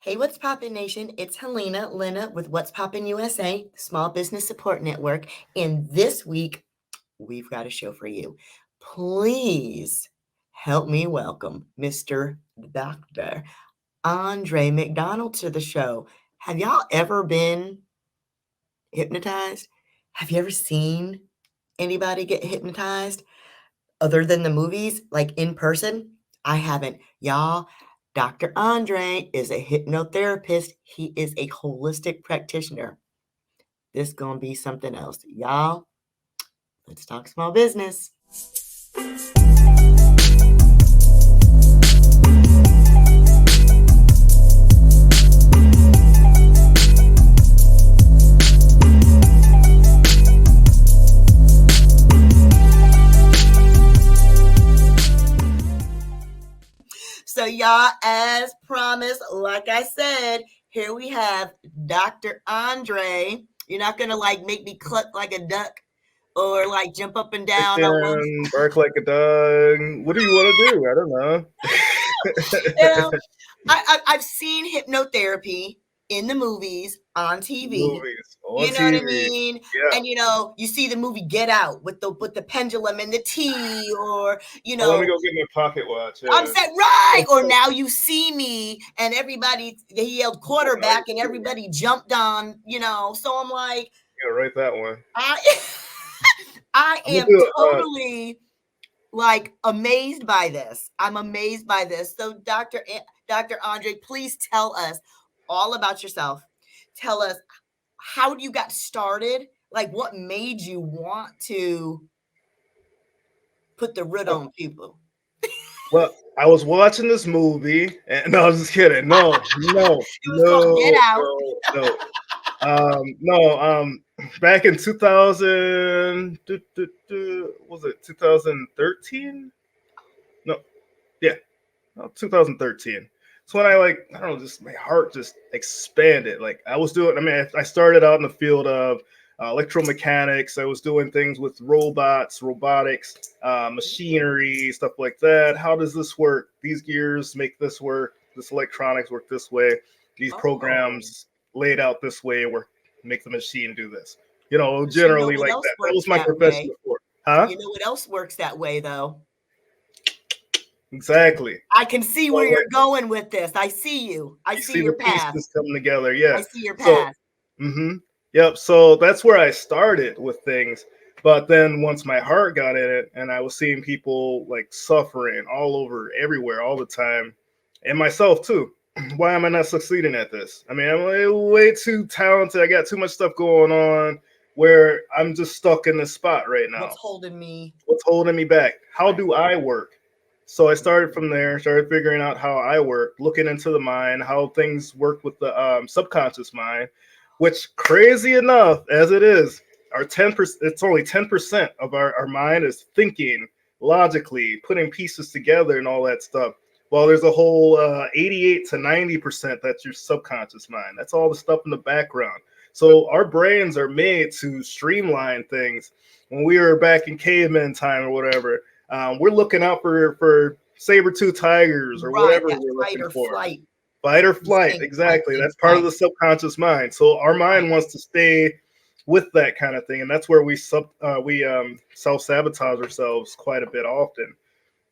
Hey, what's poppin' nation? It's Helena Lena with What's Poppin USA, Small Business Support Network. And this week, we've got a show for you. Please help me welcome Mr. Dr. Andre McDonald to the show. Have y'all ever been hypnotized? Have you ever seen anybody get hypnotized other than the movies, like in person? I haven't. Y'all, Dr. Andre is a hypnotherapist. He is a holistic practitioner. This gonna be something else. Y'all, let's talk small business. So y'all, as promised, like I said, here we have Dr. Andre. You're not gonna like make me cluck like a duck or like jump up and down on one. Bark like a dog. What do you want to do? I don't know. You know, I've seen hypnotherapy in the movies on TV. Movies on You know TV. what I mean? Yeah. And you see the movie Get Out with the pendulum and the tea, or Let me go get my pocket watch. Yeah. I'm saying right. Or Now You See Me, and everybody he yelled quarterback, and everybody jumped on. So I'm like, Yeah, write that one. I am totally like amazed by this. I'm amazed by this. So Dr. Andre, please tell us all about yourself. Tell us how you got started. Like, what made you want to put the root on people? Well, I was watching this movie, and no, I was just kidding. No. Get Out. Back in 2000, was it 2013? No, yeah, 2013. So when I don't know, just my heart just expanded. Like I was doing, I started out in the field of electromechanics. I was doing things with robots, robotics, machinery, stuff like that. How does this work? These gears make this work. This electronics work this way. These programs laid out this way work, make the machine do this. Generally like that. That was my profession before. Huh? You know what else works that way though? Exactly. I can see where you're going with this. I see you. I see your path. Pieces coming together. Yeah. I see your path. Yep. So that's where I started with things. But then once my heart got in it and I was seeing people like suffering all over, everywhere, all the time, and myself too. Why am I not succeeding at this? I'm way too talented. I got too much stuff going on where I'm just stuck in this spot right now. What's holding me? What's holding me back? How do I work? So I started from there, started figuring out how I work, looking into the mind, how things work with the subconscious mind, which crazy enough as it is, our 10%, it's only 10% of our mind is thinking logically, putting pieces together and all that stuff. Well, there's a whole 88 to 90% that's your subconscious mind. That's all the stuff in the background. So our brains are made to streamline things. When we were back in caveman time or whatever, we're looking out for saber-tooth tigers or whatever we're looking for. Fight or flight, exactly. That's part of the subconscious mind. So our mind wants to stay with that kind of thing, and that's where we self-sabotage ourselves quite a bit often.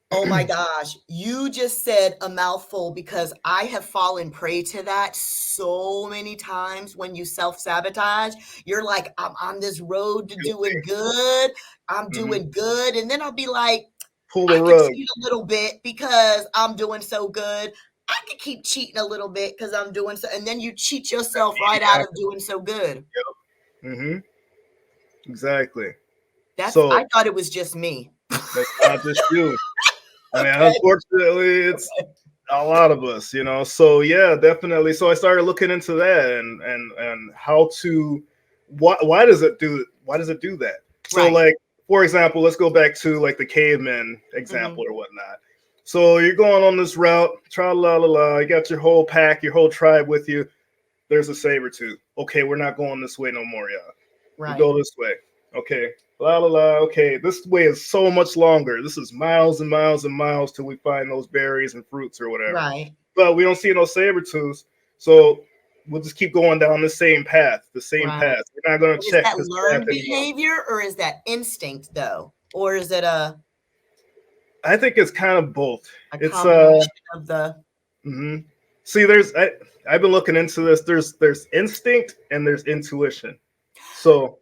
Oh my gosh, you just said a mouthful, because I have fallen prey to that so many times. When you self-sabotage, you're like, I'm on this road to doing good. I'm doing good. And then I'll be like, pull the rug. Cheat a little bit because I'm doing so good. I could keep cheating a little bit because I'm doing so. And then you cheat yourself right out of doing so good. Yep. Exactly. I thought it was just me. That's not just you. Unfortunately, it's a lot of us, So yeah, definitely. So I started looking into that and how to, why does it do that? So like, for example, let's go back to like the caveman example or whatnot. So you're going on this route, tra-la-la-la, you got your whole pack, your whole tribe with you. There's a saber-tooth. Okay, we're not going this way no more, y'all. We go this way. Okay. La la la. Okay, this way is so much longer. This is miles and miles and miles till we find those berries and fruits or whatever. Right. But we don't see no saber-tooths. So we'll just keep going down the same path, Right. We're not going to Is check that this path learned anymore. behavior or is that instinct though? Or is it I think it's kind of both. a It's combination of the mhm. See, I've been looking into this. There's instinct and there's intuition. So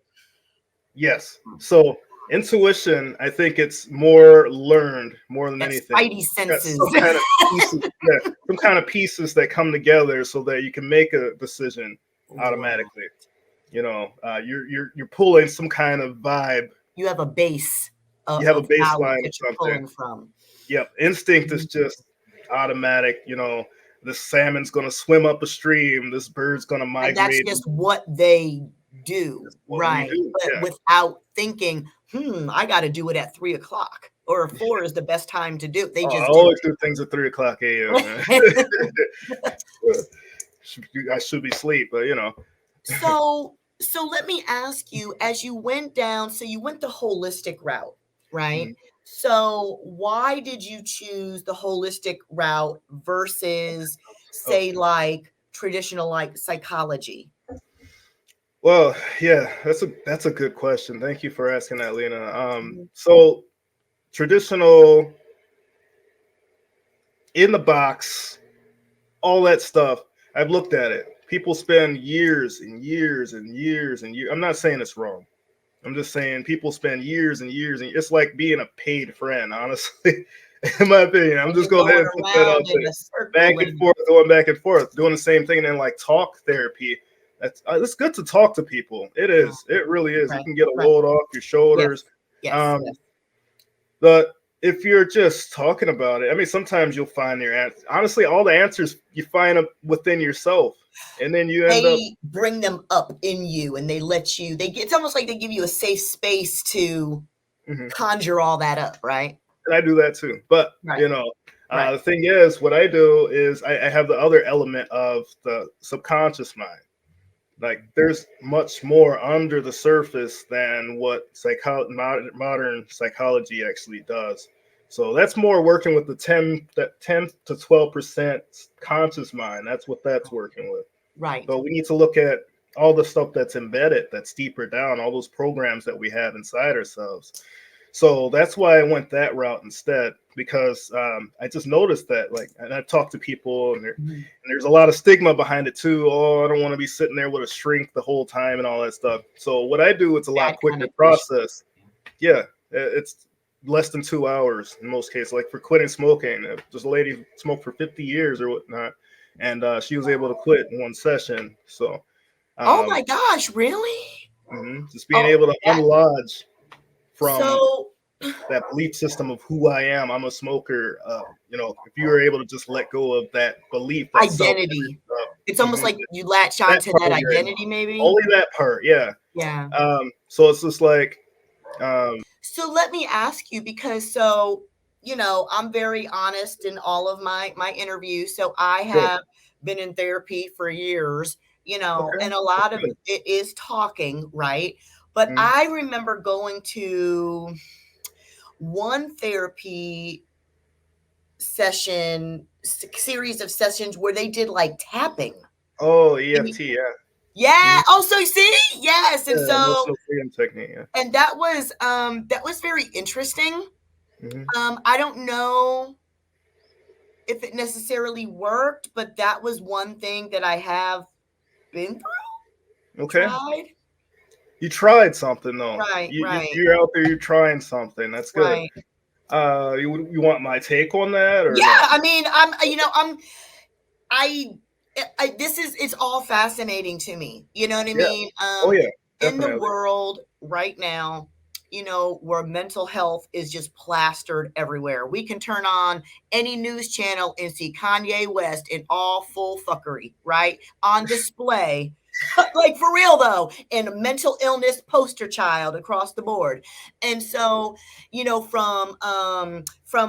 yes, so intuition, I think it's more learned more than that anything. spidey It's got senses? some kind of pieces, yeah, some kind of pieces that come together so that you can make a decision Right. automatically. You know, you're pulling some kind of vibe. You have a base You have a of knowledge baseline of that you're something. pulling from. Yep, instinct is Mhm. just automatic. You know, this salmon's gonna swim up a stream. This bird's gonna And that's migrate. just what they do, That's what we right? do. But Yeah. without thinking, I got to do it at 3 o'clock or 4 is the best time to do it. They Oh, I just do always do things at 3 o'clock a.m. man. it. I should be asleep, but you know. So let me ask you, as you went down, so you went the holistic route, right? Mhm. So why did you choose the holistic route versus Oh, say like traditional like psychology? well, yeah, that's a good question. Thank you for asking that, Lena. Mhm. So traditional in the box, all that stuff. I've looked at it. People spend years and years and years and years. I'm not saying it's wrong. I'm just saying people spend years and years, and it's like being a paid friend, honestly, in my opinion. I'm And just you're going ahead going and put that out around in there. a circle Back and and forth, going back and forth, doing the same thing, and then like talk therapy. That's it's good to talk to people. It is. It really is. You right, can get a right. load off your Yes, shoulders. yes, Um, yes. but if you're just talking about it, I mean, sometimes you'll find your answer. Honestly, all the answers you find them within yourself, and then you end up. They bring them up in you and they let you, it's almost like they give you a safe space to Mhm. conjure all that up, right? And I do that too. But Right, you know, right. the thing is, what I do is I have the other element of the subconscious mind. Like, there's much more under the surface than what modern psychology actually does. So that's more working with the 10 to 12% conscious mind. That's what that's working with. Right. But we need to look at all the stuff that's embedded, that's deeper down, all those programs that we have inside ourselves. So that's why I went that route instead, because I just noticed that, like, and I've talked to people, and there's a lot of stigma behind it too. Oh, I don't want to be sitting there with a shrink the whole time and all that stuff. So what I do, it's a lot Bad quicker connotation. process. Yeah, it's less than 2 hours in most cases. Like for quitting smoking, just a lady smoked for 50 years or whatnot, and she was able to quit in one session. So Oh um, my gosh, really? just being Oh, able to that unlodge from so that belief system of who I am. I'm a smoker. You know, if you were able to just let go of that belief, that self, identity. It's almost like you latch that onto part that of your identity, maybe. only that part, yeah. Yeah. So it's just like, um, So let me ask you, because I'm very honest in all of my interviews. So I good. have been in therapy for years, Okay, and a that's lot of good. it is talking, right? But Mhm. I remember going to one therapy series of sessions where they did like tapping. Oh, And EFT, yeah. yeah. Mhm. Also, see, yes. And Yeah, so, emotional freedom technique, yeah. and that was very interesting. Hmm. I don't know if it necessarily worked, but that was one thing that I have been through, Okay, tried. you tried something though. Right, right, You're out there. You're trying something. That's good. right. You want my take on that or Yeah, no? I mean, I, this is, it's all fascinating to me. You know what I Yeah. mean? Oh yeah, In the definitely. world right now, where mental health is just plastered everywhere. We can turn on any news channel and see Kanye West in all full fuckery, right? On display. Like for real though, and a mental illness poster child across the board. And so, from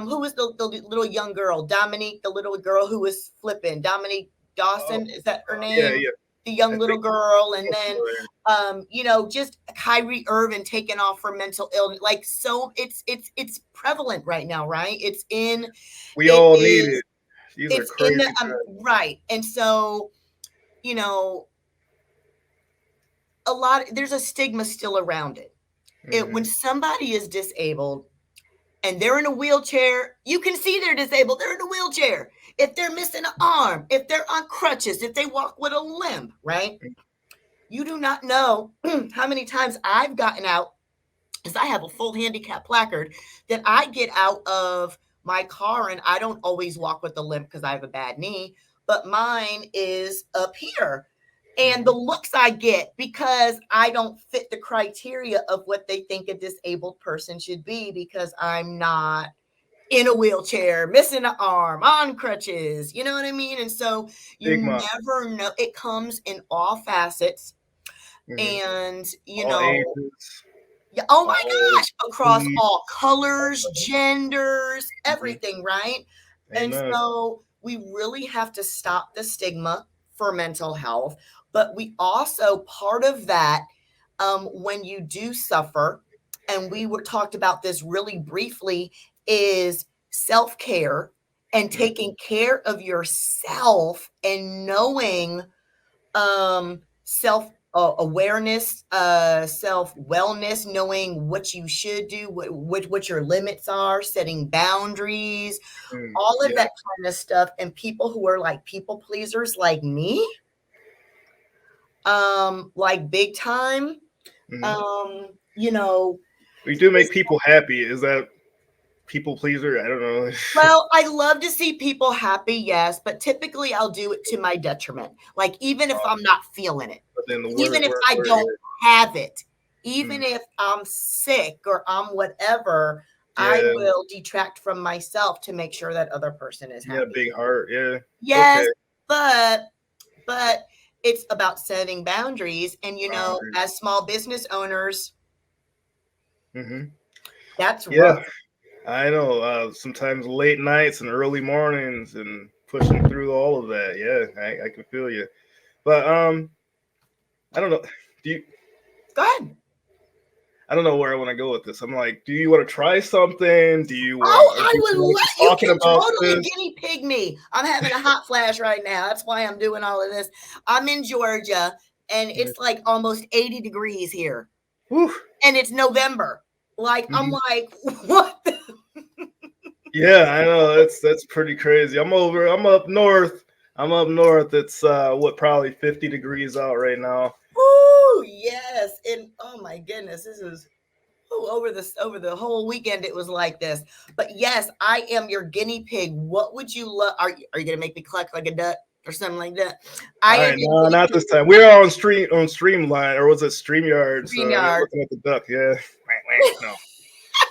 who was the little young girl, Dominique, the little girl who was flipping, Dominique Oh, Dawson, is that her yeah, name? yeah. The I young little think girl, and I'm then familiar. just Kyrie Irving taken off for mental illness. Like, so it's prevalent right now, right? We It all need is it. These are it's in crazy the times. right. And so you know, there's a stigma still around it. When somebody is disabled and they're in a wheelchair, you can see they're disabled. They're in a wheelchair. If they're missing an arm, if they're on crutches, if they walk with a limp, right? You do not know how many times I've gotten out, because I have a full handicap placard, that I get out of my car and I don't always walk with a limp because I have a bad knee, but mine is up here. And the looks I get because I don't fit the criteria of what they think a disabled person should be, because I'm not in a wheelchair, missing an arm, on crutches, you know what I mean? And so you Stigma. never know. It comes in all facets. And, All ages. yeah, oh my all gosh, across needs. all colors, genders, everything, right? And Amen. so we really have to stop the stigma for mental health. But we also, part of that, when you do suffer, and we were talked about this really briefly, is self-care and taking care of yourself and knowing self awareness, self wellness, knowing what you should do, what your limits are, setting boundaries, all of that kind of stuff. And people who are like people pleasers, like me, like big time, you know. We do make people happy. Is that people pleaser? I don't know. Well, I love to see people happy, yes, but typically I'll do it to my detriment. Like, even if I'm not feeling it, But then the even if I don't have it, even if I'm sick or I'm whatever, I will detract from myself to make sure that other person is happy. Yeah, big heart. Yeah. Yes, Okay. but it's about setting boundaries. And, as small business owners, that's rough. I know. Sometimes late nights and early mornings and pushing through all of that. Yeah, I can feel you. But I don't know. Do you? Go ahead. I don't know where I want to go with this. I'm like, do you want to try something? Do you want? Oh, I would let you talking can about totally this? guinea pig me. I'm having a hot flash right now. That's why I'm doing all of this. I'm in Georgia, and it's like almost 80 degrees here. Whew. And it's November. Like, I'm like, what? Yeah, I know. That's pretty crazy. I'm up north. It's probably 50 degrees out right now. Ooh, yes. And oh my goodness, this is over the whole weekend it was like this. But yes, I am your guinea pig. What would you love? Are you gonna make me cluck like a duck or something like that? No, not this time. We're on Streamline, or was it StreamYard? So I'm looking at the duck. Yeah, no,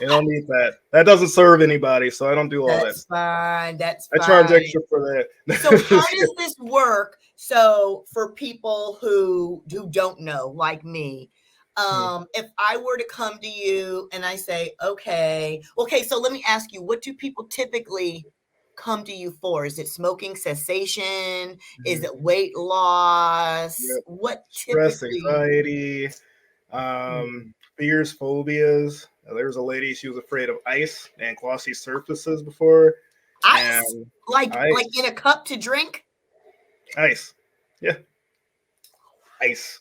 you don't need that. That doesn't serve anybody, so I don't do all that. That's fine. That's fine. I charge extra for that. So how does this work? So for people who don't know, like me, if I were to come to you and I say, okay, so let me ask you, what do people typically come to you for? Is it smoking cessation? Is it weight loss? What stress, typically? anxiety, fears, phobias. There was a lady, she was afraid of ice and glossy surfaces before. Ice? Like in a cup to drink? Ice. Yeah. Ice.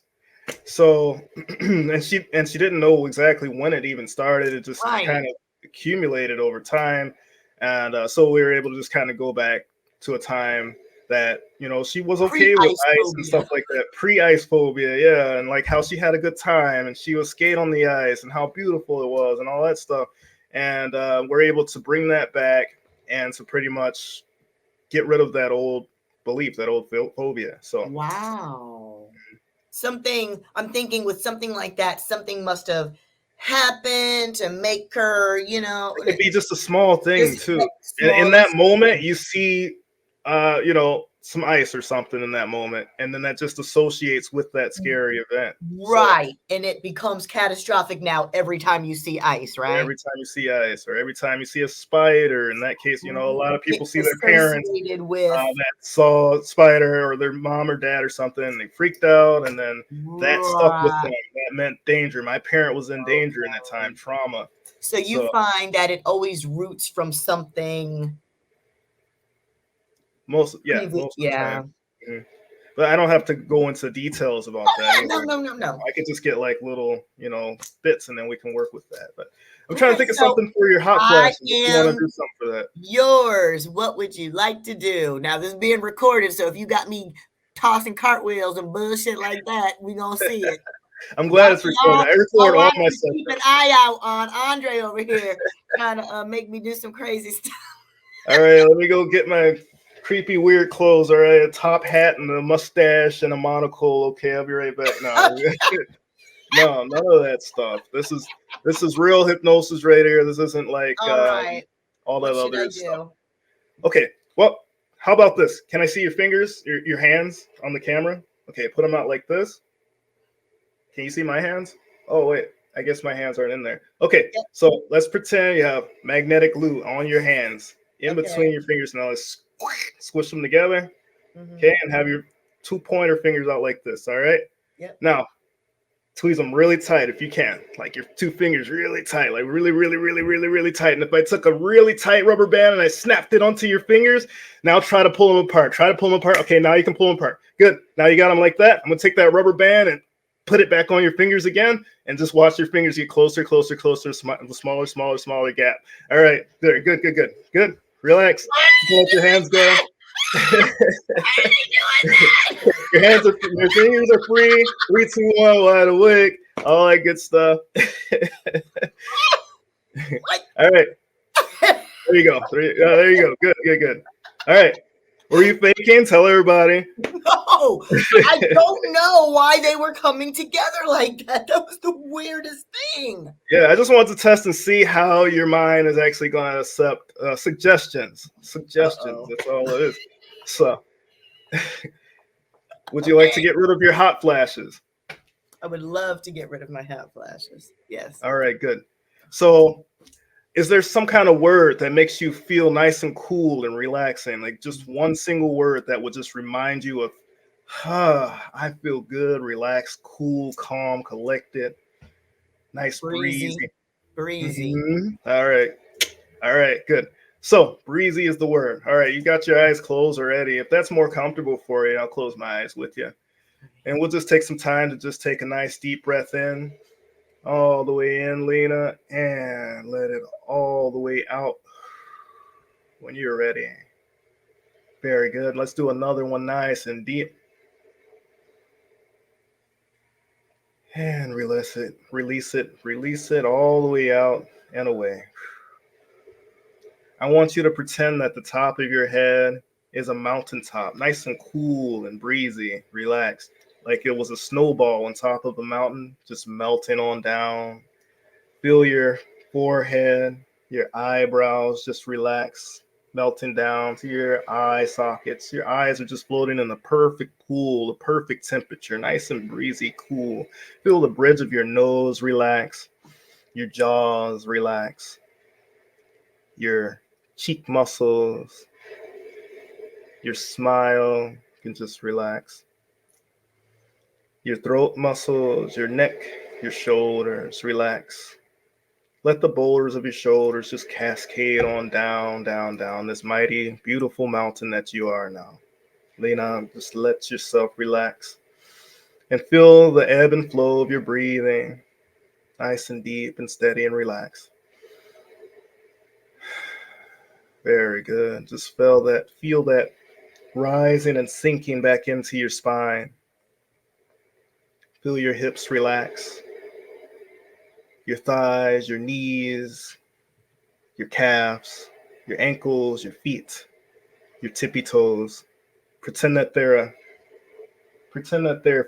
So and she didn't know exactly when it even started. It just kind of accumulated over time. And so we were able to just kind of go back to a time that, she was okay with ice and stuff like that. Pre-ice phobia, yeah, and like how she had a good time and she would skate on the ice and how beautiful it was and all that stuff. And we're able to bring that back and to pretty much get rid of that old belief, that old phobia. So wow. I'm thinking with something like that, something must have happened to make her, it could be just a small thing too. Small in that moment, you see, some ice or something in that moment, and then that just associates with that scary event. Right. So, and it becomes catastrophic now every time you see ice, right? Every time you see ice, or every time you see a spider. In that case, a lot of people see their parents that saw a spider, or their mom or dad or something, and they freaked out, and then that stuck with them. That meant danger. My parent was in danger in that time, trauma. So you find that it always roots from something. Most of the time. But I don't have to go into details about Oh, that yeah, no, either. no, no, no. I could just get like little, bits, and then we can work with that. But I'm trying to Okay, think of so something for your hot I flashes. If you want to am do something for that. yours. What would you like to do? Now, this is being recorded, so if you got me tossing cartwheels and bullshit like that, we gonna see it. I'm glad it's recorded. I record all my stuff. Keep an eye out on Andre over here trying to make me do some crazy stuff. All right, let me go get my creepy, weird clothes. All right, a top hat and a mustache and a monocle. Okay, I'll be right back now. No, none of that stuff. This is real hypnosis right here. This isn't like All right. all that What should other I stuff. do? Okay, well, how about this? Can I see your fingers, your hands on the camera? Okay, put them out like this. Can you see my hands? Oh, wait, I guess my hands aren't in there. Okay, Yep. so let's pretend you have magnetic glue on your hands in between your fingers. Now let's squish them together. Okay, and have your 2 pointer fingers out like this, all right? Yep. Now, squeeze them really tight if you can. Like your 2 fingers really tight, like really, really, really, really, really tight. And if I took a really tight rubber band and I snapped it onto your fingers, now try to pull them apart. Try to pull them apart. Okay, now you can pull them apart. Good. Now you got them like that. I'm going to take that rubber band and put it back on your fingers again and just watch your fingers get closer, closer, closer, smaller, smaller, smaller gap. All right. There. Good, good, good. Good. Relax. Let your hands go. Your fingers are free. 3, 2, 1, wide awake. All that good stuff. All right. There you go. There you go. Good, good, good. All right. Were you faking? Tell everybody. No, I don't know why they were coming together like that. That was the weirdest thing. Yeah, I just wanted to test and see how your mind is actually going to accept suggestions. Suggestions. That's all it is. So, would you like to get rid of your hot flashes? I would love to get rid of my hot flashes. Yes. All right, good. So, is there some kind of word that makes you feel nice and cool and relaxing? Like just one single word that would just remind you of, I feel good, relaxed, cool, calm, collected, nice, breezy. Breezy. All right. All right, good. So breezy is the word. All right, you got your eyes closed already. If that's more comfortable for you, I'll close my eyes with you. And we'll just take some time to just take a nice deep breath in. All the way in, Lena, and let it all the way out when you're ready. Very good. Let's do another one nice and deep. And release it, release it, release it all the way out and away. I want you to pretend that the top of your head is a mountaintop, nice and cool and breezy, relaxed, like it was a snowball on top of a mountain, just melting on down. Feel your forehead, your eyebrows just relax, melting down to your eye sockets. Your eyes are just floating in the perfect pool, the perfect temperature, nice and breezy, cool. Feel the bridge of your nose relax, your jaws relax, your cheek muscles, your smile can just relax. Your throat muscles, your neck, your shoulders relax. Let the boulders of your shoulders just cascade on down, down, down this mighty, beautiful mountain that you are now. Lena, just let yourself relax and feel the ebb and flow of your breathing, nice and deep and steady and relaxed. Very good. Just feel that rising and sinking back into your spine. Feel your hips relax, your thighs, your knees, your calves, your ankles, your feet, your tippy toes. Pretend that they're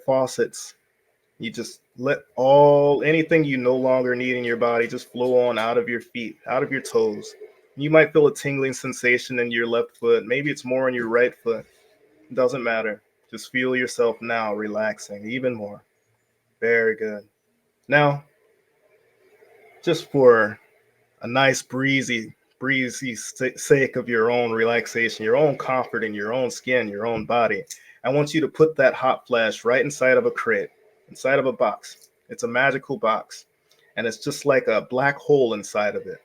faucets. You just let anything you no longer need in your body just flow on out of your feet, out of your toes. You might feel a tingling sensation in your left foot. Maybe it's more on your right foot. It doesn't matter. Just feel yourself now relaxing even more. Very good. Now, just for a nice breezy sake of your own relaxation, your own comfort in your own skin, your own body, I want you to put that hot flash right inside of a crate, inside of a box. It's a magical box, and it's just like a black hole inside of it,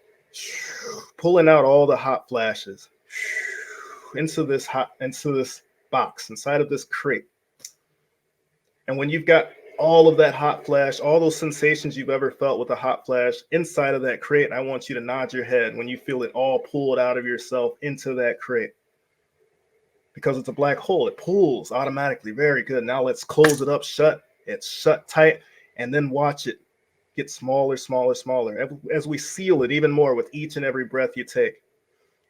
pulling out all the hot flashes into this box, inside of this crate. And when you've got all of that hot flash, all those sensations you've ever felt with a hot flash inside of that crate, I want you to nod your head when you feel it all pulled out of yourself into that crate. Because it's a black hole, it pulls automatically. Very good. Now let's close it up shut. It's shut tight, and then watch it get smaller, smaller, smaller. As we seal it even more with each and every breath you take,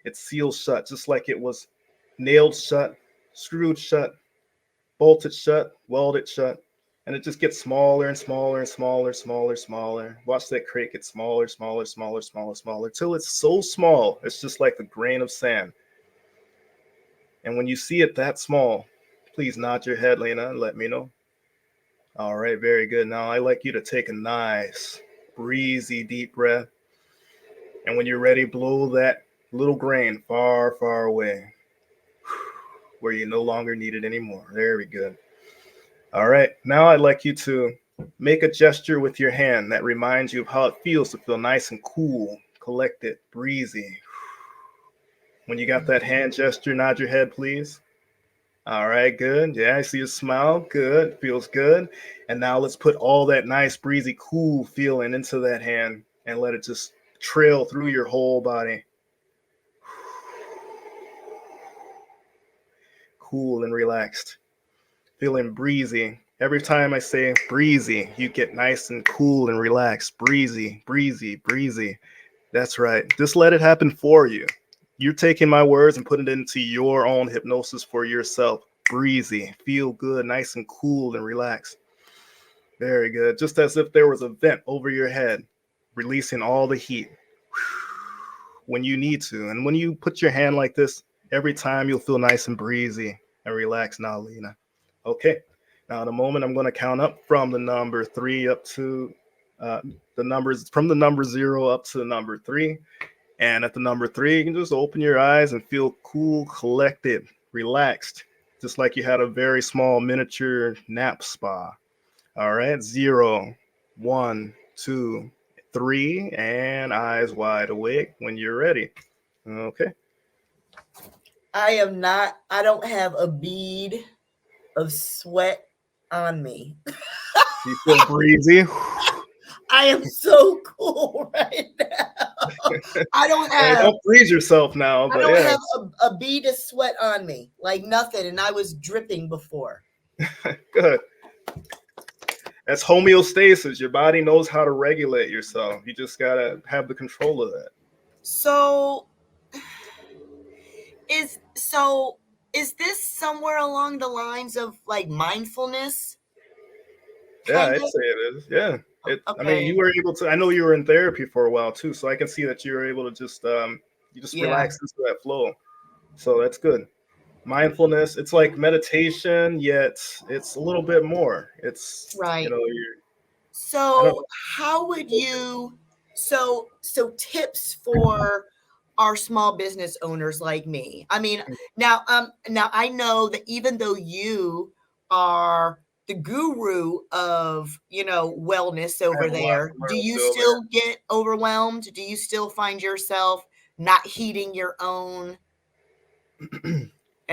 it seals shut, just like it was nailed shut, screwed shut, bolted shut, welded shut, and it just gets smaller and smaller and smaller, smaller, smaller. Watch that crate get smaller, smaller, smaller, smaller, smaller, till it's so small, it's just like the grain of sand. And when you see it that small, please nod your head, Lena, and let me know. All right, very good. Now I'd like you to take a nice, breezy, deep breath. And when you're ready, blow that little grain far, far away, where you no longer need it anymore. Very good. All right, now I'd like you to make a gesture with your hand that reminds you of how it feels to feel nice and cool, collected, breezy. When you got that hand gesture, nod your head, please. All right, good. Yeah, I see a smile. Good. Feels good. And now let's put all that nice, breezy, cool feeling into that hand and let it just trail through your whole body. Cool and relaxed. Feeling breezy. Every time I say breezy, you get nice and cool and relaxed. Breezy, breezy, breezy. That's right. Just let it happen for you. You're taking my words and putting it into your own hypnosis for yourself. Breezy, feel good, nice and cool and relaxed. Very good. Just as if there was a vent over your head, releasing all the heat when you need to. And when you put your hand like this, every time you'll feel nice and breezy and relaxed now, Lena. Okay. Now, in a moment, I'm going to count up from the number 3 up to the numbers, from the number 0 up to the number 3. And at the number 3, you can just open your eyes and feel cool, collected, relaxed, just like you had a very small miniature nap spa. All right, 0, 1, 2, 3, and eyes wide awake when you're ready. Okay. I don't have a bead of sweat on me. You feel breezy? I am so cool right now. I don't Hey, have don't freeze yourself now, I but don't yeah. have a bead of sweat on me, like nothing, and I was dripping before. Good. That's homeostasis. Your body knows how to regulate yourself. You just gotta have the control of that. So is this somewhere along the lines of like mindfulness? Yeah, Kind I'd of? say it is. Yeah. I mean, you Okay. were able to. I know you were in therapy for a while too, so I can see that you were able to just you just Yeah. relax into that flow. So that's good. Mindfulness, it's like meditation, yet it's a little bit more. It's Right. you're. I don't So how would you so tips for our small business owners like me? I mean, now I know that even though you are the guru of, wellness I have over a lot there, to do learn you still still get overwhelmed? Do you still find yourself not heeding your own there.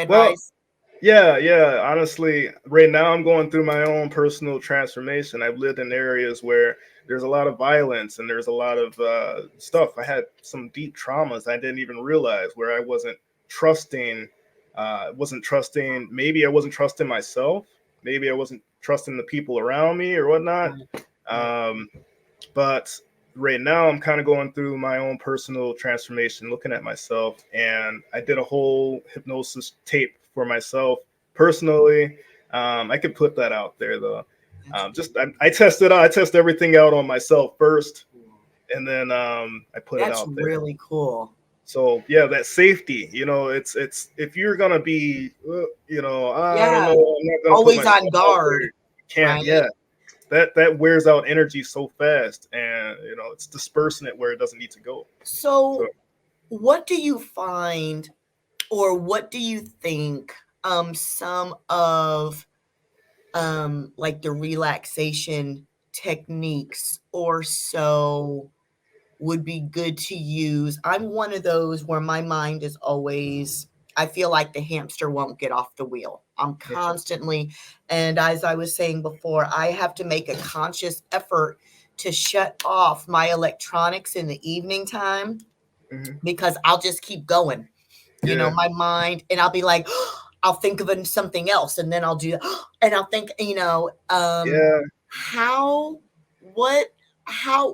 Well, advice? yeah. Honestly, right now I'm going through my own personal transformation. I've lived in areas where there's a lot of violence and there's a lot of stuff. I had some deep traumas I didn't even realize, where I trusting, wasn't trusting. Maybe I wasn't trusting myself. Maybe I wasn't trusting the people around me or whatnot. Right. Right. Um, but right now I'm kind of going through my own personal transformation, looking at myself, and I did a whole hypnosis tape for myself personally. I could put that out there though. I tested out. I test everything out on myself first, and then I put it That's out there. really cool. So yeah, that safety. It's if you're gonna be, I don't Yeah. know, I'm not gonna put Always myself on out there. guard, You can't. right? Yeah, that wears out energy so fast, and it's dispersing it where it doesn't need to go. So So what do you find, or what do you think some of like the relaxation techniques or so would be good to use? I'm one of those where my mind is always, I feel like the hamster won't get off the wheel. I'm constantly, and as I was saying before, I have to make a conscious effort to shut off my electronics in the evening time because I'll just keep going. You know, my mind, and I'll be like, I'll think of something else, and then I'll do, and I'll think, you know, how, how,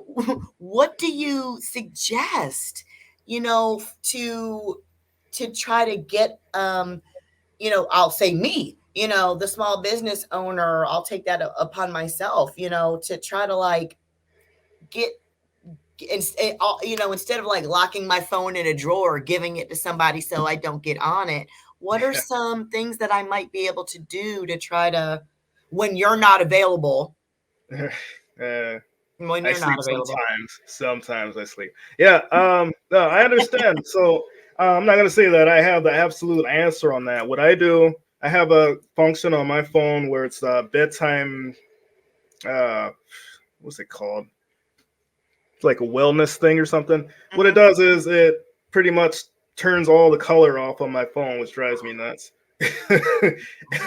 what do you suggest, you know, to try to get, you know, I'll say me, you know, the small business owner, I'll take that upon myself, you know, to try to like get, you know, instead of like locking my phone in a drawer, giving it to somebody so I don't get on it, what are some things that I might be able to do to try to, when you're not available, when I you're sleep not available? sometimes I sleep. Yeah. No, I understand. So I'm not going to say that I have the absolute answer on that. What I do, I have a function on my phone where it's bedtime. What's it called? It's like a wellness thing or something. What it does is it pretty much turns all the color off on my phone, which drives me nuts.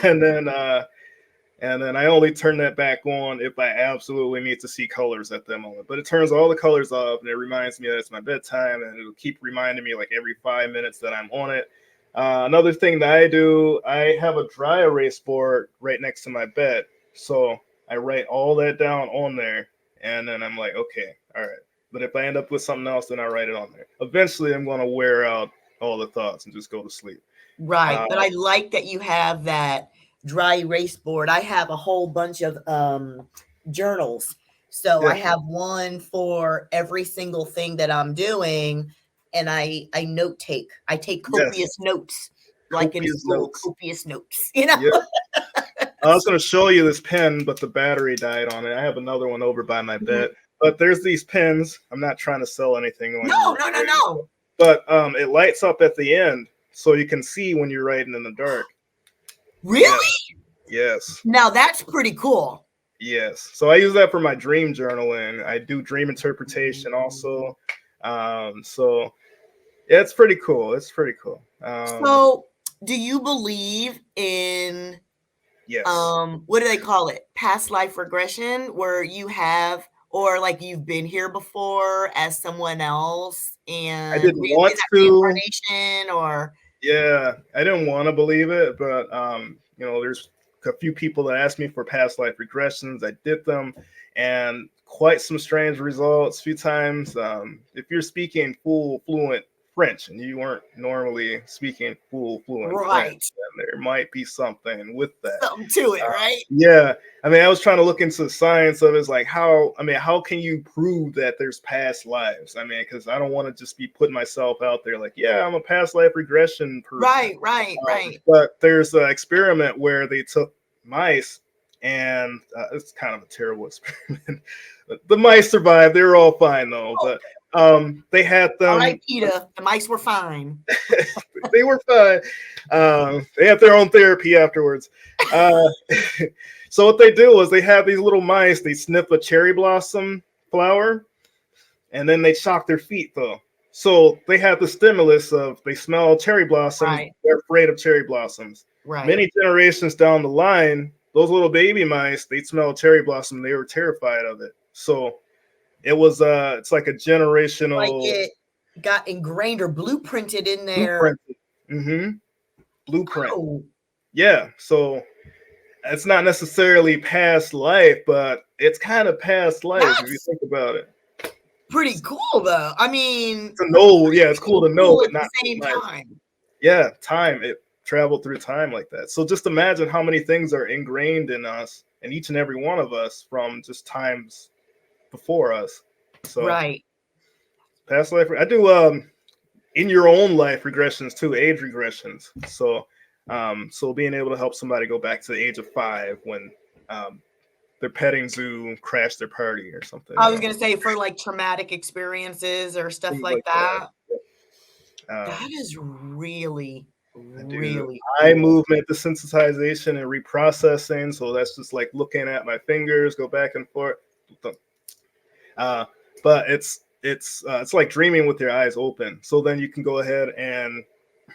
and then I only turn that back on if I absolutely need to see colors at that moment. But it turns all the colors off, and it reminds me that it's my bedtime, and it'll keep reminding me like every 5 minutes that I'm on it. Another thing that I do, I have a dry erase board right next to my bed. So I write all that down on there, and then I'm like, okay, all right. But if I end up with something else, then I write it on there. Eventually, I'm going to wear out all the thoughts and just go to sleep. Right. But I like that you have that dry erase board. I have a whole bunch of journals. So I have one for every single thing that I'm doing, and I note take. I take copious notes, like in school, copious notes, you know. I was going to show you this pen, but the battery died on it. I have another one over by my bed. But there's these pens. I'm not trying to sell anything. No. But it lights up at the end, so you can see when you're writing in the dark. Really? Yes. Now that's pretty cool. Yes. So I use that for my dream journaling. I do dream interpretation also. So yeah, it's pretty cool. It's pretty cool. So do you believe in what do they call it? Past life regression, where you have, or like you've been here before as someone else, and I didn't want is that to. reincarnation or? Yeah, I didn't want to believe it, but you know, there's a few people that asked me for past life regressions. I did them, and quite some strange results. A few times, if you're speaking full fluent French and you weren't normally speaking full fluent French, then there might be something with that. Something to it, right? Yeah. I mean, I was trying to look into the science of it. It's like how can you prove that there's past lives? I mean, because I don't want to just be putting myself out there like, yeah, I'm a past life regression person. Right. But there's an experiment where they took mice, and it's kind of a terrible experiment. The mice survived. They were all fine though, but they had them. All right, Peter. The mice were fine. They were fine. They had their own therapy afterwards. So what they do is they have these little mice. They sniff a cherry blossom flower, and then they shock their feet though. So they have the stimulus of they smell cherry blossoms. They're afraid of cherry blossoms. Many generations down the line, those little baby mice, they smell cherry blossom. They were terrified of it. So it was it's like a generational, like it got ingrained or blueprinted in there. Blueprint. Yeah. So it's not necessarily past life, but it's kind of past life if you think about it. Pretty cool though. I mean, to know, yeah, it's cool to know, but at not the same time. Yeah, time. It traveled through time like that. So just imagine how many things are ingrained in us, and each and every one of us from just times before us. So past life. I do in your own life regressions too, age regressions. So so being able to help somebody go back to the age of 5 when their petting zoo crashed their party or something. I was gonna say for like traumatic experiences or stuff like that. That is really cool. Eye movement desensitization and reprocessing. So that's just like looking at my fingers go back and forth. But it's like dreaming with your eyes open. So then you can go ahead and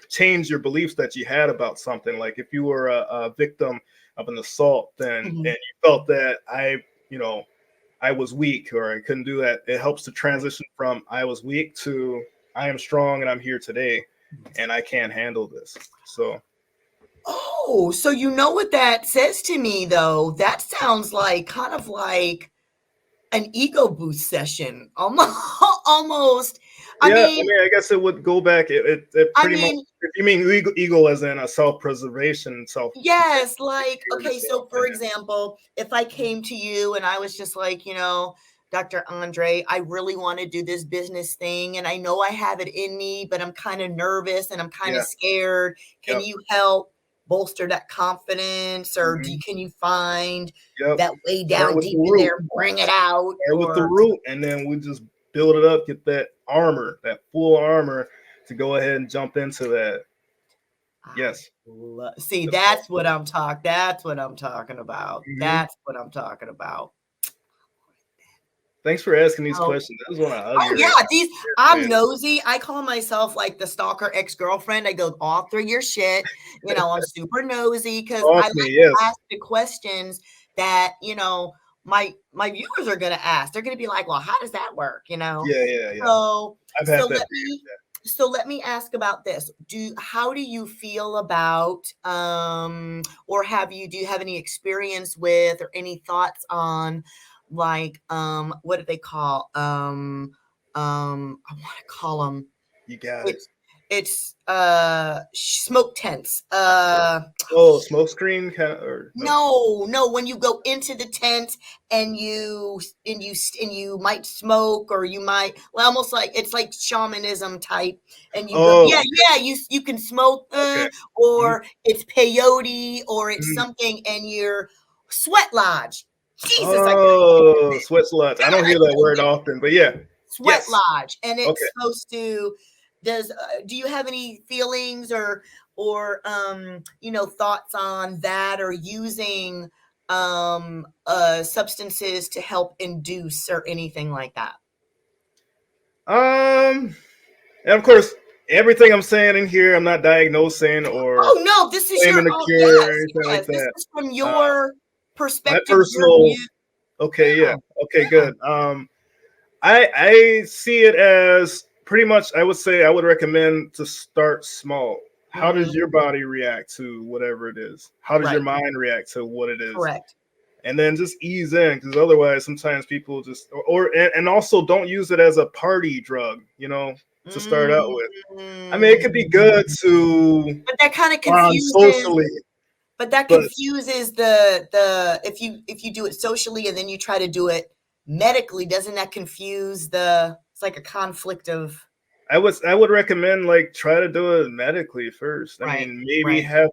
change your beliefs that you had about something. Like if you were a victim of an assault, then and you felt that I was weak or I couldn't do that. It helps to transition from I was weak to I am strong and I'm here today and I can't handle this. So. Oh, so you know what that says to me though? That sounds like kind of like an ego boost session. Almost. I mean, I guess it would go back. It pretty much. If you mean ego as in a self-preservation, yes, like okay. So for example, if I came to you and I was just like, Dr. Andre, I really want to do this business thing, and I know I have it in me, but I'm kind of nervous and I'm kind of scared. Can you help bolster that confidence, or can you find that way down deep in there, bring it out? Start with the root, and then we just build it up, get that armor, that full armor to go ahead and jump into that. Yes. See, that's what I'm talking. That's what I'm talking about. That's what I'm talking about. Thanks for asking these questions. I just want to hug you. Yeah, I'm nosy. I call myself like the stalker ex-girlfriend. I go all through your shit. I'm super nosy because I like to ask the questions that my viewers are gonna ask. They're gonna be like, "Well, how does that work?" Yeah. So let me ask about this. How do you feel about or do you have any experience with or any thoughts on like what do they call I want to call them, you got it's smoke tents, smoke screen kind of, or no, when you go into the tent and you might smoke, or you might almost like it's like shamanism type, and you go, you can smoke, or it's peyote, or it's something, and you're sweat lodge. Jesus, sweat lodge. I don't hear that word often, but sweat lodge, and it's supposed to. Do you have any feelings or thoughts on that, or using substances to help induce or anything like that? And of course, everything I'm saying in here, I'm not diagnosing or this is your cure or anything like that. This is from your perspective. My personal. Okay, good. I see it as pretty much, I would say I would recommend to start small. How does your body react to whatever it is? How does your mind react to what it is? Correct. And then just ease in, because otherwise sometimes people just and also don't use it as a party drug, to start out with. I mean, it could be good to, but that kind of confuses socially. But that confuses the if you do it socially and then you try to do it medically, doesn't that confuse it's like a conflict of. I would recommend try to do it medically first. I mean, maybe have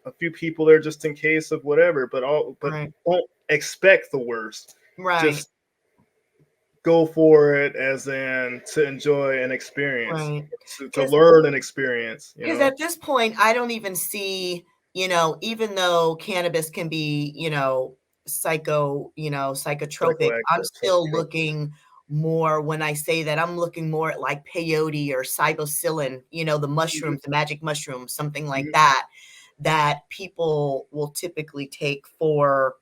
a few people there just in case of whatever, but don't expect the worst. Just go for it as in to enjoy an experience, to learn an experience. Because at this point, I don't even see, even though cannabis can be, psychotropic, I'm still looking more, when I say that, I'm looking more at like peyote or psilocybin, the mushrooms, the magic mushrooms, something like that people will typically take for,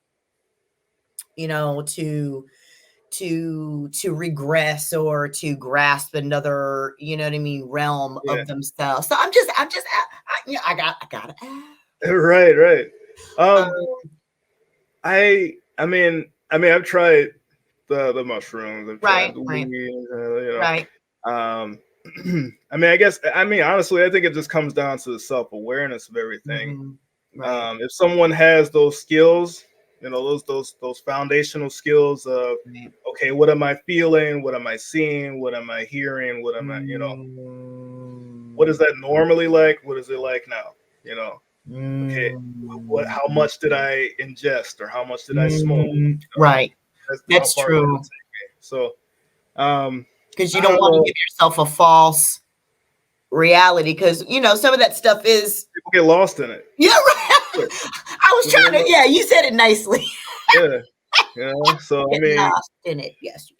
to regress or to grasp another, realm of themselves. So I gotta ask. Right. I mean, I've tried the mushrooms. I've tried the weed, honestly, I think it just comes down to the self-awareness of everything. If someone has those skills, those foundational skills of, okay, what am I feeling? What am I seeing? What am I hearing? What am I, what is that normally like? What is it like now? Okay, how much did I ingest, or how much did I smoke? That's true. So, because you don't want to give yourself a false reality, because some of that stuff is, people get lost in it. Yeah, right. I was trying to. Yeah, you said it nicely. So I mean, lost in it. Yes.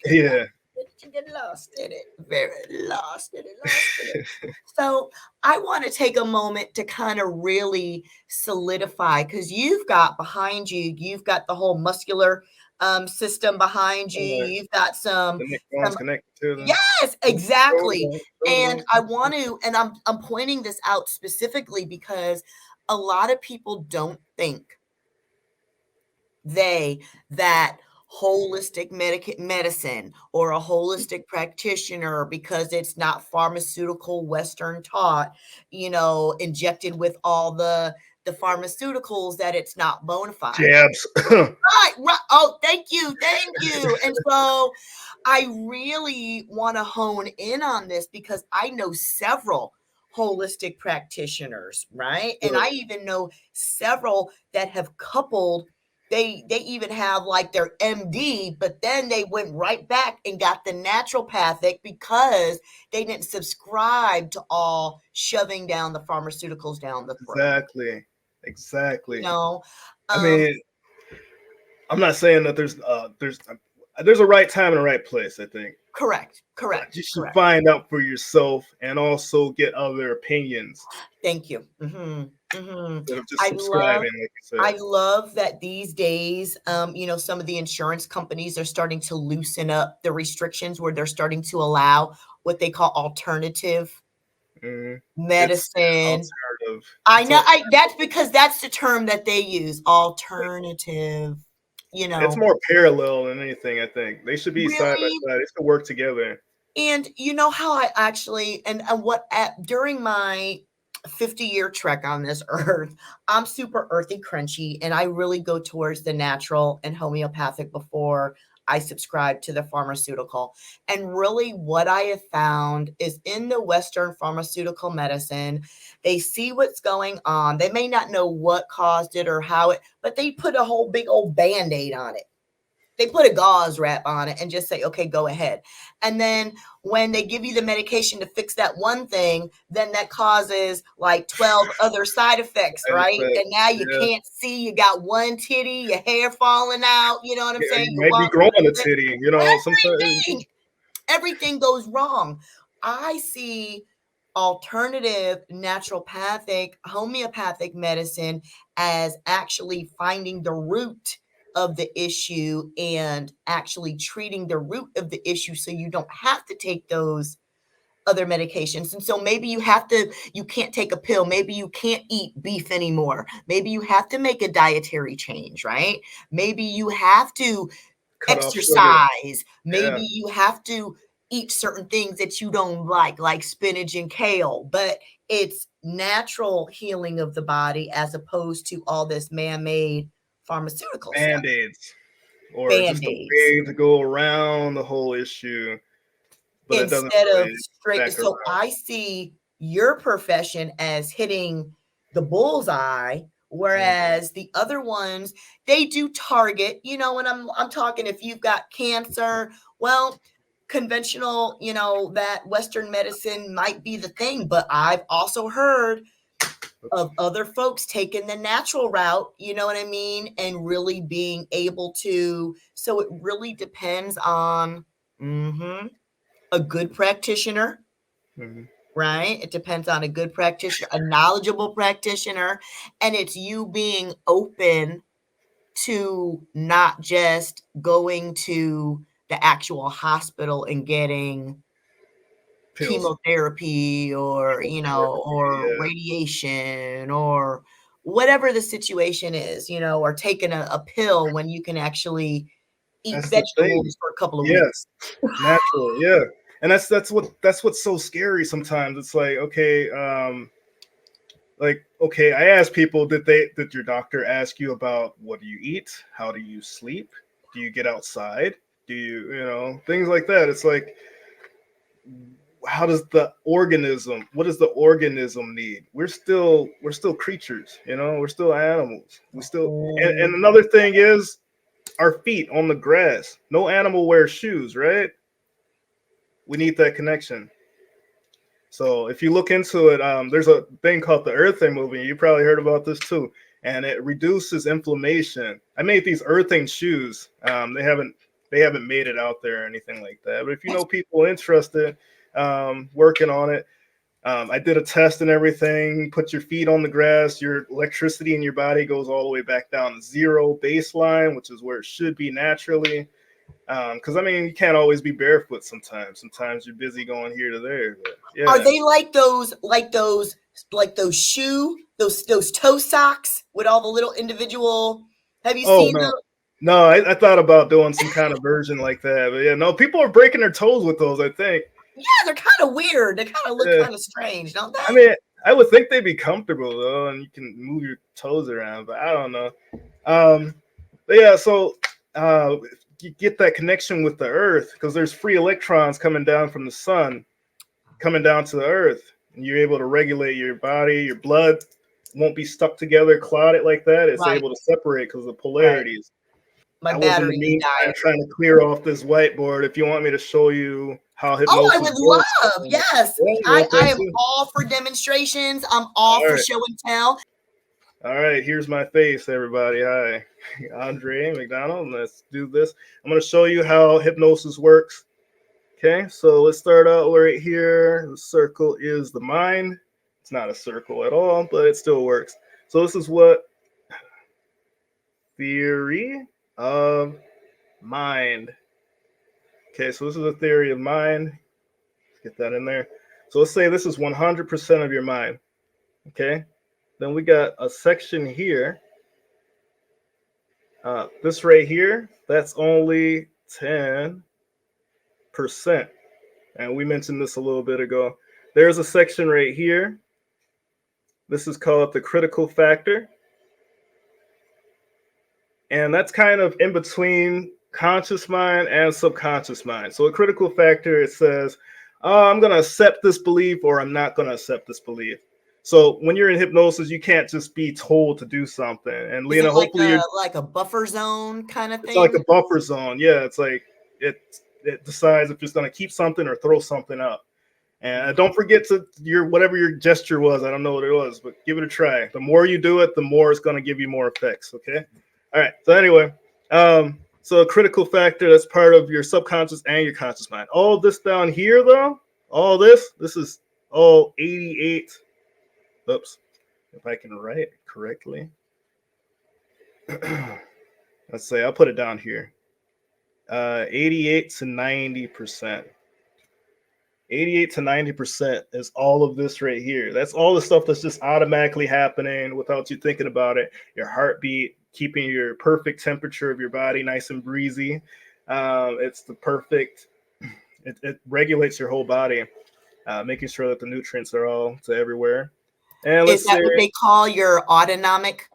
get lost in it. Very lost in it. Lost in it. So I want to take a moment to kind of really solidify, because you've got behind you, you've got the whole muscular system behind you. You've got The neck bone's some connected to them. yes, exactly. Shoulder And bone. I want to, and I'm pointing this out specifically because a lot of people don't think that holistic medicine or a holistic practitioner, because it's not pharmaceutical Western taught, injected with all the pharmaceuticals, that it's not bona fide. Jabs. Right. Oh, thank you. And so I really want to hone in on this because I know several holistic practitioners, right? And I even know several that have coupled, they even have like their MD, but then they went right back and got the naturopathic because they didn't subscribe to all shoving down the pharmaceuticals down the throat. Exactly. You know, I mean, I'm not saying that there's a right time and a right place, I think. correct. You should find out for yourself and also get other opinions Thank you. instead of just subscribing, like you I said. love that these days, some of the insurance companies are starting to loosen up the restrictions where they're starting to allow what they call alternative It's medicine. alternative. I know. That's because that's the term that they use, alternative. It's more parallel than anything. I think they should be side by Really. side. They should work together. And you know how I actually, and what during my 50-year trek on this earth, I'm super earthy, crunchy, and I really go towards the natural and homeopathic before I subscribe to the pharmaceutical. And really, what I have found is in the Western pharmaceutical medicine, they see what's going on. They may not know what caused it or how it, but they put a whole big old band-aid on it. They put a gauze wrap on it and just say, okay, go ahead. And then when they give you the medication to fix that one thing, then that causes like 12 other side effects, right? And now you can't see, you got one titty, your hair falling out, you know what I'm saying? You might be growing a titty, sometimes. Everything goes wrong. I see alternative naturopathic, homeopathic medicine as actually finding the root of the issue and actually treating the root of the issue so you don't have to take those other medications. And so maybe you can't take a pill. Maybe you can't eat beef anymore. Maybe you have to make a dietary change, right? Maybe you have to Cut off sugar. exercise. Maybe Yeah. you have to eat certain things that you don't like spinach and kale, but it's natural healing of the body as opposed to all this man-made pharmaceutical stuff. Band-aids. Or just a way to go around the whole issue. But Instead of really straight. So I see your profession as hitting the bullseye, whereas the other ones, they do target, and I'm talking, if you've got cancer, well, conventional, that Western medicine might be the thing, but I've also heard of other folks taking the natural route, you know what I mean, and really being able to. So it really depends on a good practitioner, right? It depends on a good practitioner, a knowledgeable practitioner, and it's you being open to not just going to the actual hospital and getting chemotherapy or, or radiation or whatever the situation is, or taking a pill when you can actually eat vegetables for a couple of weeks. Natural, yeah. And that's what's so scary sometimes. It's like, okay, I ask people, did your doctor ask you about what do you eat? How do you sleep? Do you get outside? Do you, things like that? It's like, what does the organism need? We're still creatures, we're still animals. And another thing is our feet on the grass. No animal wears shoes, right? We need that connection. So if you look into it, there's a thing called the earthing movement. You probably heard about this too. And it reduces inflammation. I made these earthing shoes. They they haven't made it out there or anything like that. But if you know people interested, working on it, I did a test and everything. Put your feet on the grass. Your electricity in your body goes all the way back down to zero baseline, which is where it should be naturally. Because I mean, you can't always be barefoot sometimes. Sometimes you're busy going here to there. But yeah. Are they like those those toe socks with all the little individual? Have you seen no. those? No, I thought about doing some kind of version like that. But yeah, no, people are breaking their toes with those, I think. Yeah, they're kind of weird. They kind of look kind of strange, don't they? I mean, I would think they'd be comfortable though, and you can move your toes around, but I don't know. But yeah, so you get that connection with the earth because there's free electrons coming down from the sun, coming down to the earth, and you're able to regulate your body, your blood won't be stuck together, clotted like that. It's able to separate because of the polarities. My battery I'm trying to clear off this whiteboard. If you want me to show you how hypnosis I would works, love. Yes, I am all for demonstrations. I'm all for show and tell. All right, here's my face, everybody. Hi, Andre McDonald. Let's do this. I'm going to show you how hypnosis works. Okay, so let's start out right here. The circle is the mind. It's not a circle at all, but it still works. So this is what theory of mind. Okay, so this is a theory of mind. Let's get that in there. So let's say this is 100% of your mind. Okay, then we got a section here. This right here, that's only 10%. And we mentioned this a little bit ago. There's a section right here. This is called the critical factor. And that's kind of in between conscious mind and subconscious mind. So a critical factor, it says, oh, I'm going to accept this belief or I'm not going to accept this belief. So when you're in hypnosis, you can't just be told to do something. And Lena, hopefully you're like a buffer zone kind of thing. It's like a buffer zone. Yeah, it's like it decides if it's going to keep something or throw something up. And don't forget to whatever your gesture was. I don't know what it was, but give it a try. The more you do it, the more it's going to give you more effects. Okay. All right. So anyway, so a critical factor, that's part of your subconscious and your conscious mind. All this down here, though, all this is all 88. Oops. If I can write it correctly. Let's say I'll put it down here. 88 to 90%. 88 to 90% is all of this right here. That's all the stuff that's just automatically happening without you thinking about it. Your heartbeat, keeping your perfect temperature of your body nice and breezy. It's the perfect, it regulates your whole body, making sure that the nutrients are all to everywhere. And is that what they call your autonomic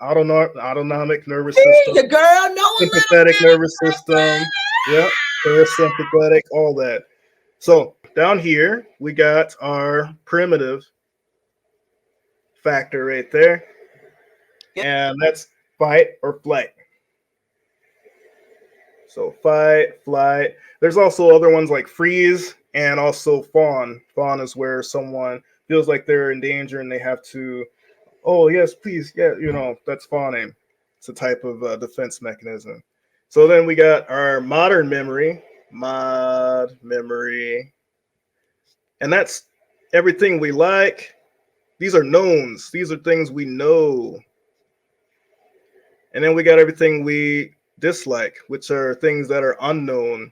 nervous system? The girl, no sympathetic nervous system. Yep, parasympathetic, all that. So down here we got our primitive factor right there, and that's fight or flight. So fight, flight. There's also other ones like freeze and also fawn. Fawn is where someone feels like they're in danger and they have to, oh yes, please, yeah, that's fawning. It's a type of defense mechanism. So then we got our modern memory, mod memory, and that's everything we like. These are knowns. These are things we know. And then we got everything we dislike, which are things that are unknown.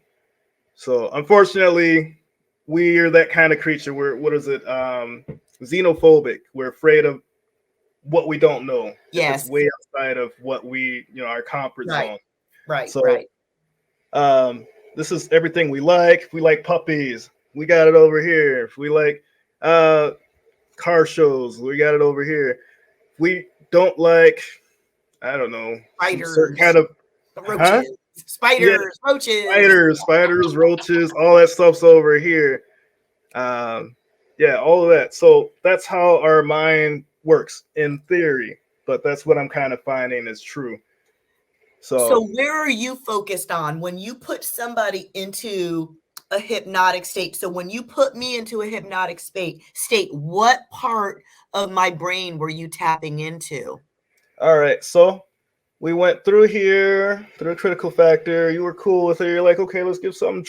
So unfortunately, we're that kind of creature. We're, xenophobic. We're afraid of what we don't know. Yes. It's way outside of what we, our comfort zone. Right. So, this is everything we like. If we like puppies, we got it over here. If we like car shows, we got it over here. If we don't like, I don't know, spiders, certain kind of roaches, spiders, roaches, roaches, all that stuff's over here. All of that. So that's how our mind works in theory, but that's what I'm kind of finding is true. So where are you focused on when you put somebody into a hypnotic state? So when you put me into a hypnotic state, what part of my brain were you tapping into? All right. So we went through here through a critical factor. You were cool with it. You're like, okay, let's give something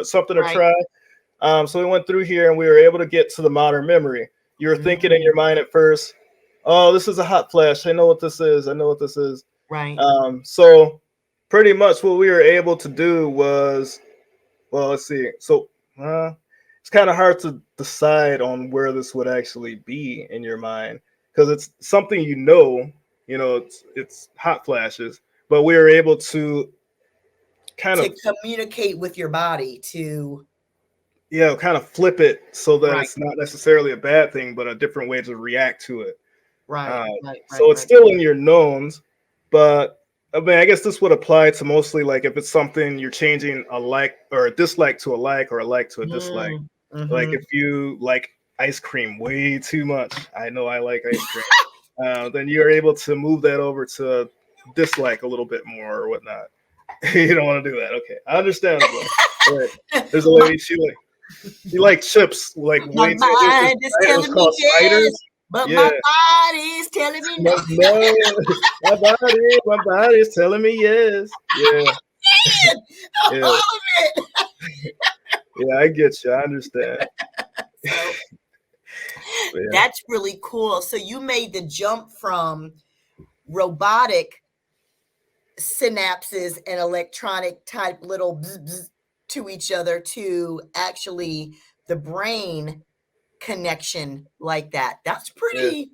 something to Right. try. So we went through here and we were able to get to the modern memory. You were thinking in your mind at first, oh, this is a hot flash. I know what this is. I know what this is. Right. So pretty much what we were able to do was, well, let's see. So it's kind of hard to decide on where this would actually be in your mind because it's something it's hot flashes, but we were able to kind of communicate with your body to kind of flip it so that Right. it's not necessarily a bad thing, but a different way to react to it. Right. So it's still in your knowns, but I mean, I guess this would apply to mostly like if it's something you're changing a like or a dislike to a like or a like to a dislike. Like if you like ice cream way too much, I know I like ice cream, then you're able to move that over to dislike a little bit more or whatnot. You don't want to do that. Okay, I understand. Right. There's a lady, she like chips like my way too mind is telling me yes, spiders. but my body is telling me no. My body is telling me yes. Yeah. I love it. Yeah, I get you. I understand. That's really cool. So you made the jump from robotic synapses and electronic type little bzz, bzz to each other to actually the brain connection like that. That's pretty.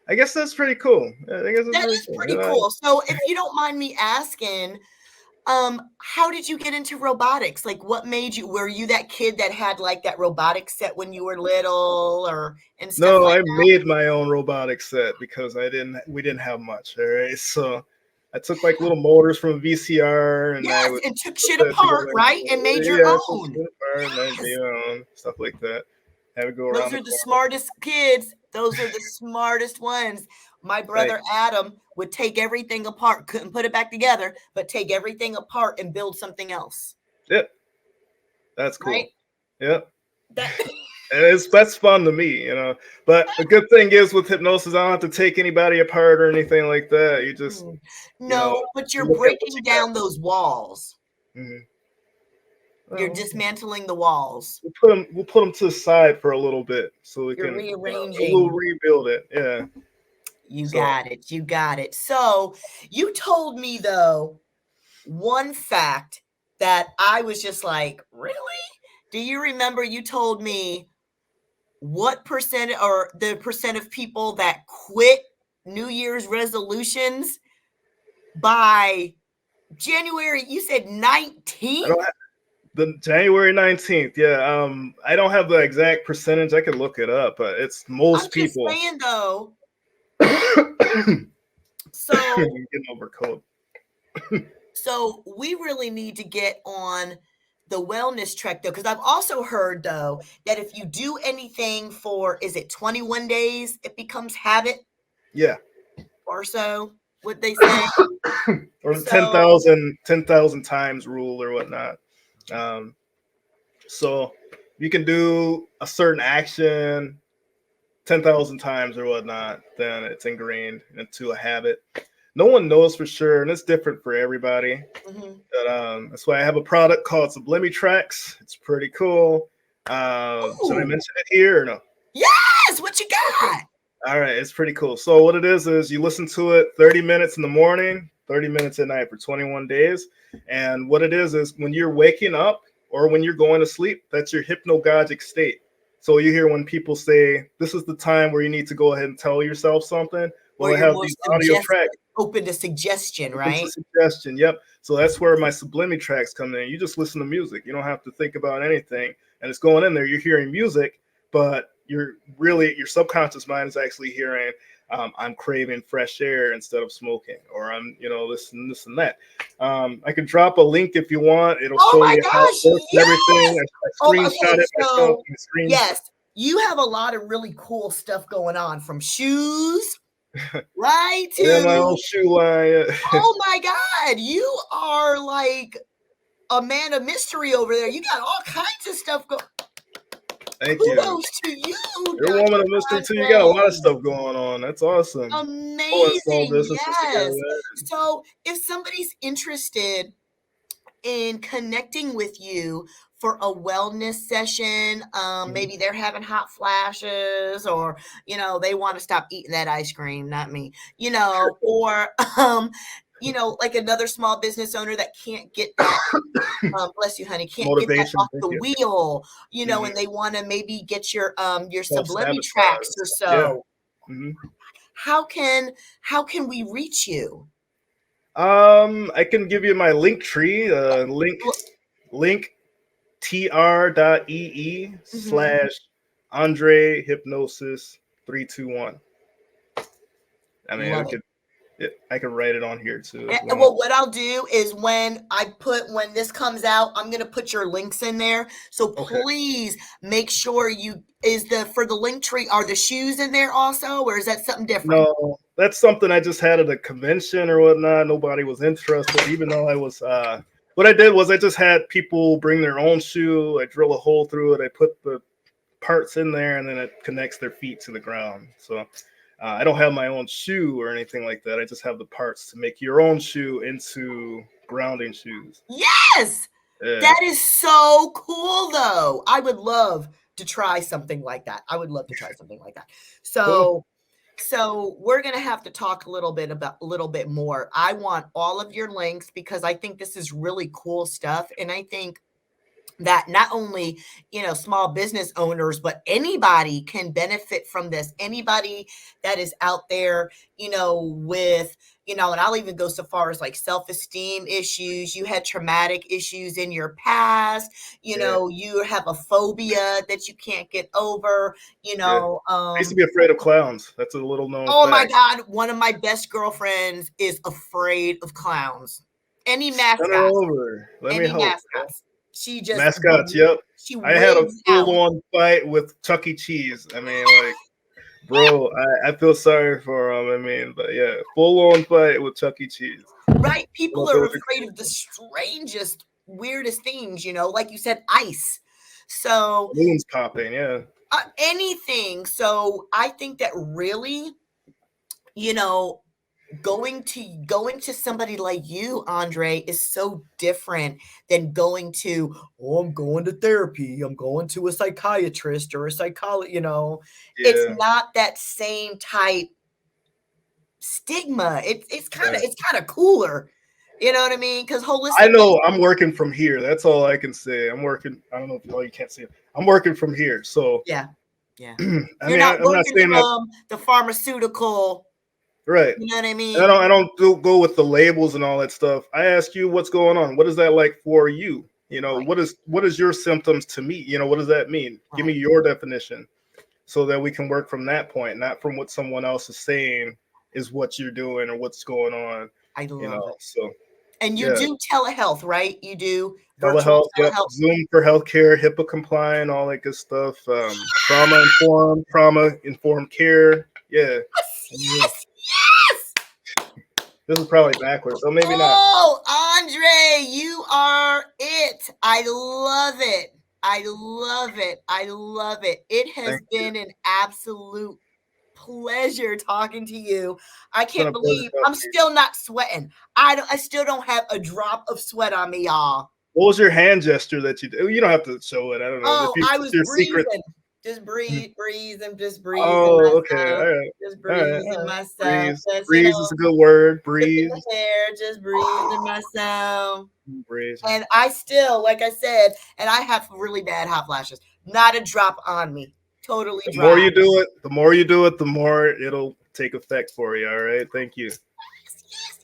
I guess that's pretty cool. I guess that is pretty cool. So if you don't mind me asking, how did you get into robotics? Like what made you, were you that kid that had like that robotics set when you were little and stuff? No, like I made my own robotics set because we didn't have much. All right. So I took like little motors from a VCR and took shit apart, right? And made your own. And I made my own stuff like that. Have it go around. Those are the smartest kids. Those are the smartest ones. My brother Adam would take everything apart, couldn't put it back together, but take everything apart and build something else. Yep. That's cool. Right? Yep. That's fun to me, But the good thing is with hypnosis, I don't have to take anybody apart or anything like that. You just but you're breaking down those walls. Mm-hmm. You're dismantling the walls. We'll put them to the side for a little bit so we can rearranging. We'll rebuild it. Yeah. You got it. You got it. So you told me though one fact that I was just like, really? Do you remember you told me what percent or the percent of people that quit New Year's resolutions by January? You said 19th? The January 19th. Yeah. I don't have the exact percentage. I can look it up, but it's most people. I'm just saying though. So getting over cold. So we really need to get on the wellness track though, because I've also heard though that if you do anything for, is it 21 days, it becomes habit? Yeah. Or so, what they say. Or the 10,000 times rule or whatnot. So you can do a certain action 10,000 times or whatnot, then it's ingrained into a habit. No one knows for sure, and it's different for everybody. But, that's why I have a product called SublimiTracks. It's pretty cool. Should I mention it here or no? Yes, what you got? All right, it's pretty cool. So what it is you listen to it 30 minutes in the morning, 30 minutes at night for 21 days. And what it is when you're waking up or when you're going to sleep, that's your hypnagogic state. So you hear when people say, this is the time where you need to go ahead and tell yourself something. Well, I have these audio tracks. Open to suggestion, right? Suggestion, yep. So that's where my SublimiTracks come in. You just listen to music. You don't have to think about anything. And it's going in there. You're hearing music, but your subconscious mind is actually hearing, I'm craving fresh air instead of smoking, or I'm, this and that. I can drop a link if you want. It'll show you how it works and everything. I screenshot it myself. Yes, you have a lot of really cool stuff going on, from shoes, right? Yeah, my own shoe line. Oh my God, you are like a man of mystery over there. You got all kinds of stuff going. Thank you. Kudos to you, You're a Dr. woman of mystery too. You got a lot of stuff going on. That's awesome. Pulling small Amazing. businesses Yes. together. So if somebody's interested in connecting with you for a wellness session, maybe they're having hot flashes, or they want to stop eating that ice cream, not me, or like another small business owner that can't get that bless you, honey, can't get that Motivation. off the wheel, Mhm. and they want to maybe get your sublime Self-sabotage. tracks or Yeah. so. How can we reach you? I can give you my link tree. Link tr.ee/Andre Hypnosis 321. I mean, Love it. I could write it on here too as well. Well, what I'll do is when this comes out, I'm going to put your links in there. So please make sure for the link tree, are the shoes in there also, or is that something different? No, that's something I just had at a convention or whatnot. Nobody was interested, even though I was, what I did was I just had people bring their own shoe. I drill a hole through it. I put the parts in there, and then it connects their feet to the ground. So I don't have my own shoe or anything like that. I just have the parts to make your own shoe into grounding shoes. Yes, that is so cool, though. I would love to try something like that. So, so we're going to have to talk a little bit more. I want all of your links because I think this is really cool stuff, and I think that not only small business owners, but anybody can benefit from this. Anybody that is out there with and I'll even go so far as like self-esteem issues. You had traumatic issues in your past, you have a phobia that you can't get over. I used to be afraid of clowns. That's a little known fact. My God, one of my best girlfriends is afraid of clowns. Any mascots. Let me help. Mascots. She just mascots. Yep. I had a full-on fight with Chuck E. Cheese. I mean, like, bro, I feel sorry for him. I mean, but yeah, full-on fight with Chuck E. Cheese. Right. People are afraid of the strangest, weirdest things, like you said, ice. So balloons popping, yeah. Anything. So I think that really, going to somebody like you, Andre, is so different than going to, I'm going to therapy, I'm going to a psychiatrist or a psychologist, It's not that same type stigma. It's kind of cooler. You know what I mean? Because HYPNOTIST. I know I'm working from here. That's all I can say. I'm working. I don't know if you can't see it. I'm working from here. So yeah. I'm not saying from the pharmaceutical. Right. You know what I mean? I don't go with the labels and all that stuff. I ask you what's going on. What is that like for you? What is your symptoms to me? What does that mean? Right. Give me your definition so that we can work from that point, not from what someone else is saying is what you're doing or what's going on. I love it. So, and you do telehealth, right? You do telehealth. Yep. Zoom for healthcare, HIPAA compliant, all that good stuff. Trauma informed care. Yeah. Yes. This is probably backwards, so maybe not. Oh, Andre, you are it. I love it. I love it. I love it. It has been an absolute pleasure talking to you. I can't believe I'm still not sweating. I still don't have a drop of sweat on me, y'all. What was your hand gesture that you did? You don't have to show it. I don't know. Oh, I was breathing. Just breathe. I'm just breathing. Oh, okay. All right. Just breathing myself. Breathe is a good word. Breathe. Just breathing myself. Breathe. And I still, like I said, and I have really bad hot flashes. Not a drop on me. Totally dry. The more you do it, the more it'll take effect for you. All right. Thank you.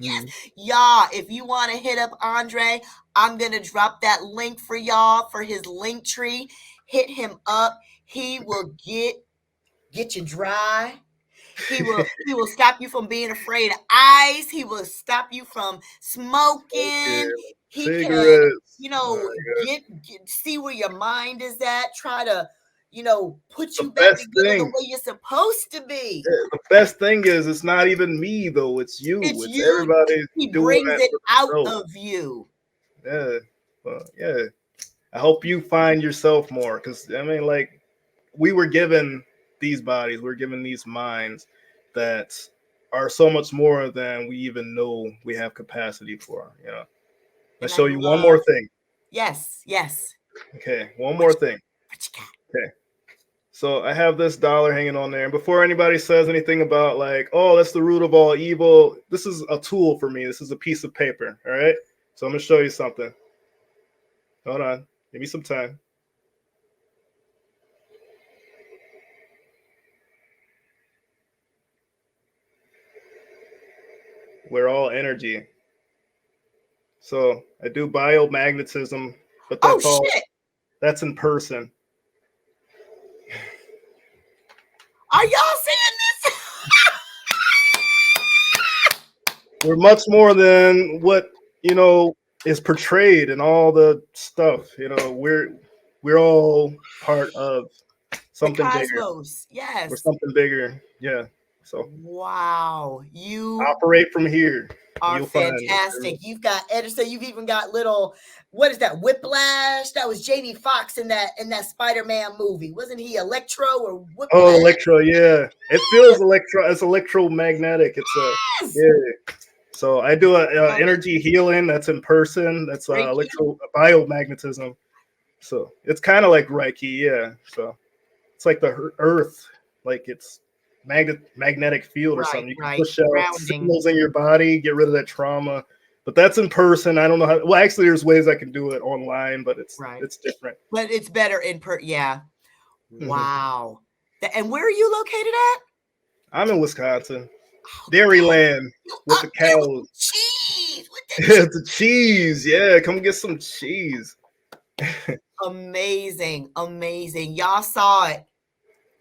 Yes. Y'all, if you want to hit up Andre, I'm going to drop that link for y'all for his link tree. Hit him up. He will get you dry. He will stop you from being afraid of ice. He will stop you from smoking. He cigarettes. Can, see where your mind is at. Try to, put you back together the way you're supposed to be. The best thing is it's not even me though. It's you. It's you. Everybody. He brings it out of you. Yeah. Well, yeah. I hope you find yourself more because I mean, like, we were given these bodies, we're given these minds that are so much more than we even know we have capacity for. You know, let's show you one more thing. Yes. Okay, one more thing. What you got? Okay. So I have this dollar hanging on there. And before anybody says anything about like, oh, that's the root of all evil, this is a tool for me. This is a piece of paper. All right. So I'm going to show you something. Hold on. Give me some time. We're all energy. So I do biomagnetism, but that's all. Shit. That's in person. Are y'all seeing this? We're much more than what, you know, is portrayed and all the stuff. You know, we're all part of something the bigger. cosmos. Yes. We're something bigger. Yeah. So wow, you operate from here. are fantastic. You've got Edison. You've even got little. What is that? Whiplash. That was Jamie Foxx in that Spider-Man movie. Wasn't he Electro or Whiplash? Oh, Electro. Yeah, it feels electro. It's electromagnetic. It's yes! Yeah. So I do a energy healing. That's in person. That's biomagnetism. So it's kind of like Reiki. Yeah. So it's like the earth, like it's magnetic field or something. You can push out signals in your body, get rid of that trauma. But that's in person. I don't know how. Well, actually, there's ways I can do it online, but it's different. But it's better in person. Yeah. Wow. And where are you located at? I'm in Wisconsin. Dairyland with the cows. Cheese. The cheese. Yeah, come get some cheese. Amazing. Y'all saw it.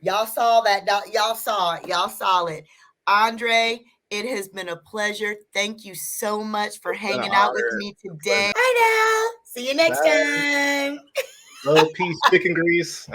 Y'all saw that. Y'all saw it. Y'all saw it. Andre, it has been a pleasure. Thank you so much for hanging out with me today. Bye now. See you next time. Love, peace, chicken grease.